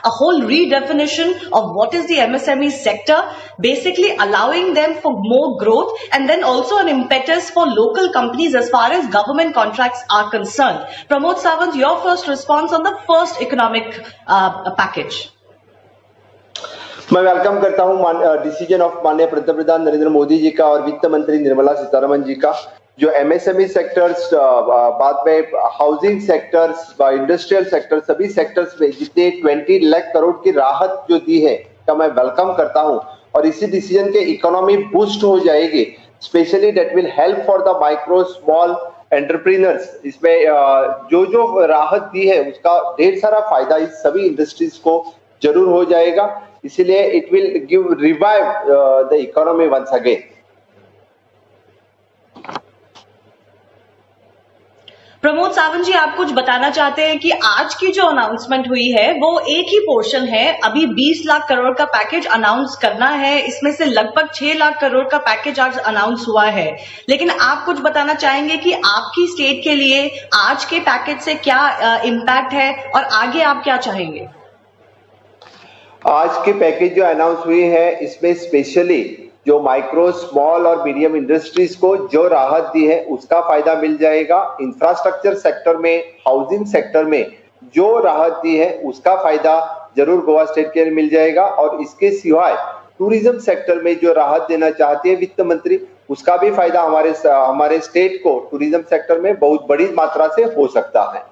a whole redefinition of what is the MSME sector, basically allowing them for more growth, and then also an impetus for local companies as far as government contracts are concerned. Pramod Sawant, your first response on the first economic package. मैं welcome करता हूं decision of माननीय पंतप्रधान नरेंद्र मोदी जी का और वित्त मंत्री निर्मला सीतारमण जी का, जो एमएसएमई सेक्टर्स, बाद में हाउसिंग सेक्टर्स, इंडस्ट्रियल सेक्टर, सभी सेक्टर्स में जितने 20 लाख करोड़ की राहत जो दी है का मैं वेलकम करता हूं। और इसी डिसीजन के इकोनॉमी बूस्ट हो जाएगी, specially that will help for the micro small entrepreneurs. इसमें जो राहत दी है उसका ढेर सारा फायदा इस सभी इंडस्ट्रीज को जरूर हो जाएगा, इसीलिए it will give revive the economy once again. Pramod Sawant ji, आप कुछ बताना चाहते हैं कि आज की जो अनाउंसमेंट हुई है वो एक ही पोर्शन है। अभी 20 लाख करोड़ का पैकेज अनाउंस करना है, इसमें से लगभग 6 लाख करोड़ का पैकेज आज अनाउंस हुआ है, लेकिन आप कुछ बताना चाहेंगे कि आपकी स्टेट के लिए आज के पैकेज से क्या इम्पैक्ट है और आगे आप क्या चाहेंगे? आज के पैकेज जो अनाउंस हुई है इसमें स्पेशली जो माइक्रो स्मॉल और मीडियम इंडस्ट्रीज को जो राहत दी है उसका फायदा मिल जाएगा। इंफ्रास्ट्रक्चर सेक्टर में, हाउसिंग सेक्टर में जो राहत दी है उसका फायदा जरूर गोवा स्टेट के लिए मिल जाएगा। और इसके सिवाय टूरिज्म सेक्टर में जो राहत देना चाहती है वित्त मंत्री, उसका भी फायदा हमारे स्टेट को टूरिज्म सेक्टर में बहुत बड़ी मात्रा से हो सकता है।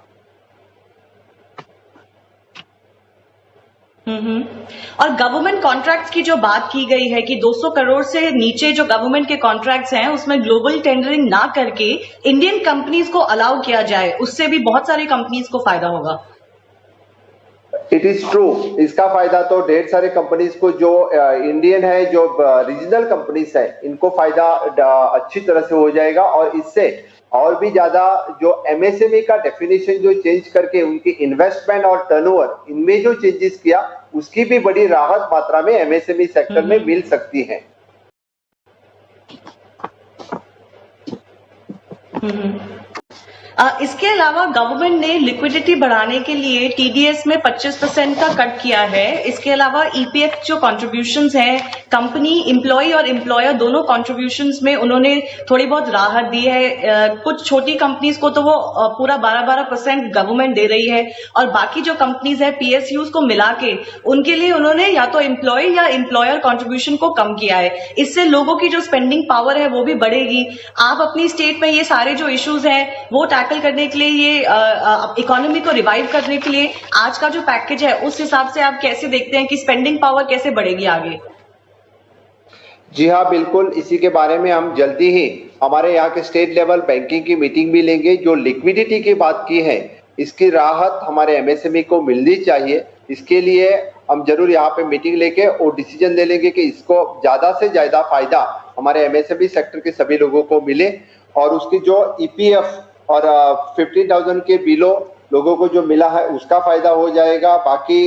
और गवर्नमेंट कॉन्ट्रैक्ट्स की जो बात की गई है कि 200 करोड़ से नीचे जो गवर्नमेंट के कॉन्ट्रैक्ट्स हैं उसमें ग्लोबल टेंडरिंग ना करके इंडियन कंपनीज को अलाउ किया जाए, उससे भी बहुत सारी कंपनीज को फायदा होगा। इट इज ट्रू, इसका फायदा तो ढेर सारे कंपनीज को जो इंडियन है, जो रीजनल कंपनीज है, इनको फायदा अच्छी तरह से हो जाएगा। और इससे और भी ज्यादा जो एमएसएमई का डेफिनेशन जो चेंज करके उनकी इन्वेस्टमेंट और टर्नओवर इनमें जो चेंजेस किया, उसकी भी बड़ी राहत मात्रा में एमएसएमई सेक्टर में मिल सकती है। इसके अलावा गवर्नमेंट ने लिक्विडिटी बढ़ाने के लिए टीडीएस में 25% का कट किया है। इसके अलावा ईपीएफ जो कॉन्ट्रीब्यूशंस हैं, कंपनी, एम्प्लॉय और एम्प्लॉयर दोनों कॉन्ट्रीब्यूशंस में उन्होंने थोड़ी बहुत राहत दी है। कुछ छोटी कंपनीज को तो वो पूरा 12% गवर्नमेंट दे रही है, और बाकी जो कंपनीज है पीएसयूज को मिला के उनके लिए उन्होंने या तो एम्प्लॉय या एम्प्लॉयर कॉन्ट्रीब्यूशन को कम किया है। इससे लोगों की जो स्पेंडिंग पावर है वो भी बढ़ेगी। आप अपनी स्टेट में ये सारे जो इश्यूज हैं वो टैकल करने के लिए, ये इकोनॉमी को रिवाइव करने के लिए आज का जो पैकेज है उस हिसाब से आप कैसे देखते हैं कि स्पेंडिंग पावर कैसे बढ़ेगी आगे? जी हाँ, बिल्कुल, इसी के बारे में हम जल्दी ही हमारे यहाँ के स्टेट लेवल बैंकिंग की मीटिंग भी लेंगे। जो लिक्विडिटी की बात की है, इसकी राहत हमारे एमएसएमई को मिलनी चाहिए। इसके लिए हम जरूर यहाँ पे मीटिंग लेके और डिसीजन ले लेंगे कि इसको ज्यादा से ज्यादा फायदा हमारे एमएसएमई सेक्टर के सभी लोगों को मिले, और उसकी जो ईपीएफ और 15,000 के बिलो लोगों को जो मिला है उसका फायदा हो जाएगा। बाकी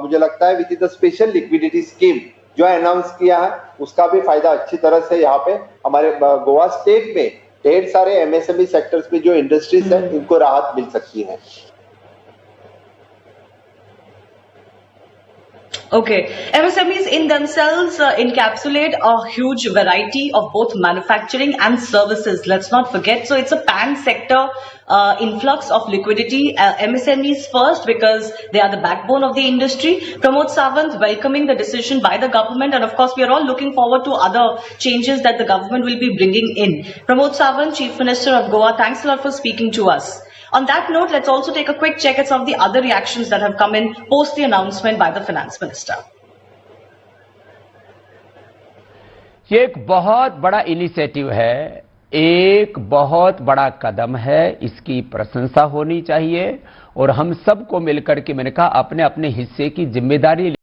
मुझे लगता है with the special liquidity scheme जो अनाउंस किया है उसका भी फायदा अच्छी तरह से यहाँ पे हमारे गोवा स्टेट में ढेर सारे एमएसएमई सेक्टर्स में जो इंडस्ट्रीज है इनको राहत मिल सकती है। Okay, MSMEs in themselves encapsulate a huge variety of both manufacturing and services. Let's not forget. So it's a pan-sector influx of liquidity. MSMEs first because they are the backbone of the industry. Pramod Sawant welcoming the decision by the government, and of course we are all looking forward to other changes that the government will be bringing in. Pramod Sawant, Chief Minister of Goa, thanks a lot for speaking to us. On that note, let's also take a quick check at some of the other reactions that have come in post the announcement by the Finance Minister. ये एक बहुत बड़ा initiative है, एक बहुत बड़ा कदम है, इसकी प्रशंसा होनी चाहिए और हम सबको मिलकर के, मैंने कहा, अपने अपने हिस्से की जिम्मेदारी